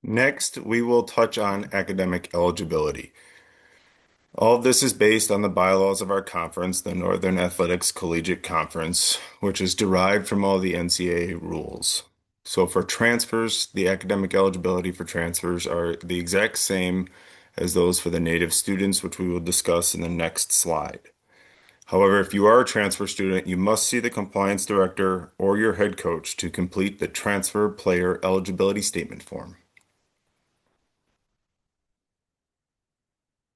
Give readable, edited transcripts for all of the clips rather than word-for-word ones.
Next, we will touch on academic eligibility. All of this is based on the bylaws of our conference, the Northern Athletics Collegiate Conference, which is derived from all the NCAA rules. So for transfers, the academic eligibility for transfers are the exact same as those for the native students, which we will discuss in the next slide. However, if you are a transfer student, you must see the compliance director or your head coach to complete the transfer player eligibility statement form.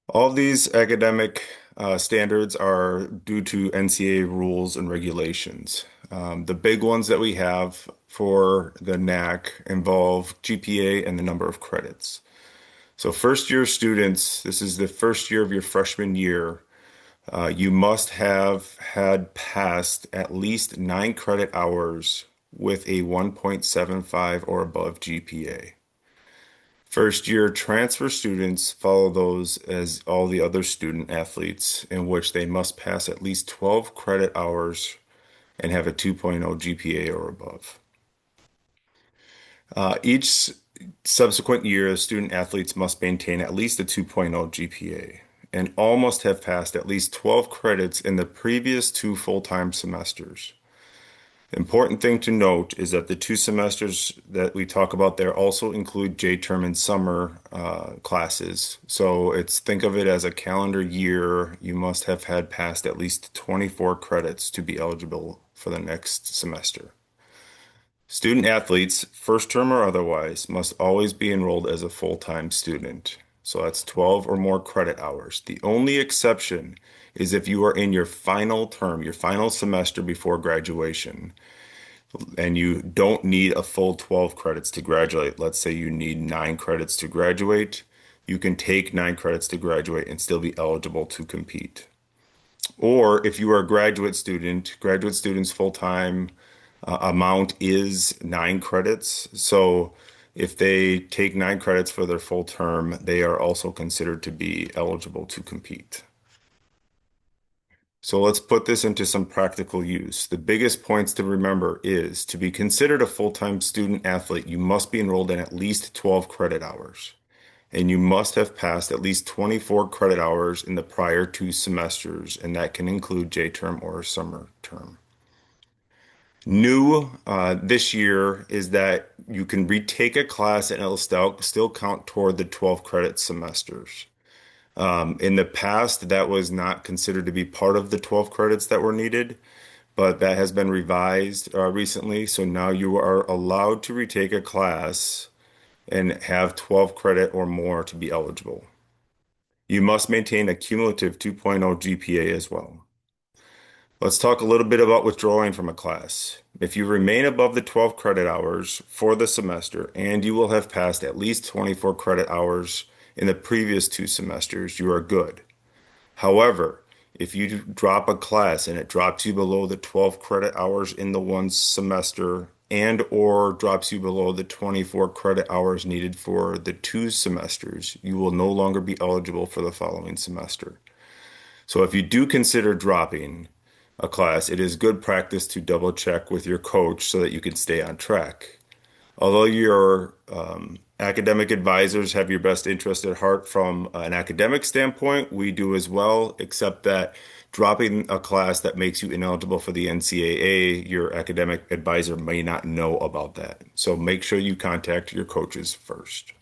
All of these academic standards are due to NCAA rules and regulations. The big ones that we have for the NACC involve GPA and the number of credits. So first year students, this is the first year of your freshman year, you must have had passed at least 9 credit hours with a 1.75 or above GPA. First year transfer students follow those as all the other student athletes, in which they must pass at least 12 credit hours and have a 2.0 GPA or above. Each subsequent year, student athletes must maintain at least a 2.0 GPA, and all must have passed at least 12 credits in the previous 2 full-time semesters. The important thing to note is that the 2 semesters that we talk about there also include J-term and summer classes. So think of it as a calendar year. You must have had passed at least 24 credits to be eligible for the next semester. Student athletes, first term or otherwise, must always be enrolled as a full-time student. So that's 12 or more credit hours. The only exception is if you are in your final term, your final semester before graduation, and you don't need a full 12 credits to graduate. Let's say you need 9 credits to graduate. You can take 9 credits to graduate and still be eligible to compete. Or if you are a graduate student, graduate students full-time amount is 9 credits. So if they take 9 credits for their full term, they are also considered to be eligible to compete. So let's put this into some practical use. The biggest points to remember is to be considered a full-time student athlete, you must be enrolled in at least 12 credit hours, and you must have passed at least 24 credit hours in the prior 2 semesters, and that can include J-term or summer term. New this year is that you can retake a class and it'll still count toward the 12 credit semesters. In the past, that was not considered to be part of the 12 credits that were needed, but that has been revised recently. So now you are allowed to retake a class and have 12 credit or more to be eligible. You must maintain a cumulative 2.0 GPA as well. Let's talk a little bit about withdrawing from a class. If you remain above the 12 credit hours for the semester and you will have passed at least 24 credit hours in the previous 2 semesters, you are good. However, if you drop a class and it drops you below the 12 credit hours in the 1 semester and or drops you below the 24 credit hours needed for the 2 semesters, you will no longer be eligible for the following semester. So if you do consider dropping a class, it is good practice to double check with your coach so that you can stay on track. Although your academic advisors have your best interest at heart from an academic standpoint, we do as well, except that dropping a class that makes you ineligible for the NCAA, your academic advisor may not know about that. So make sure you contact your coaches first.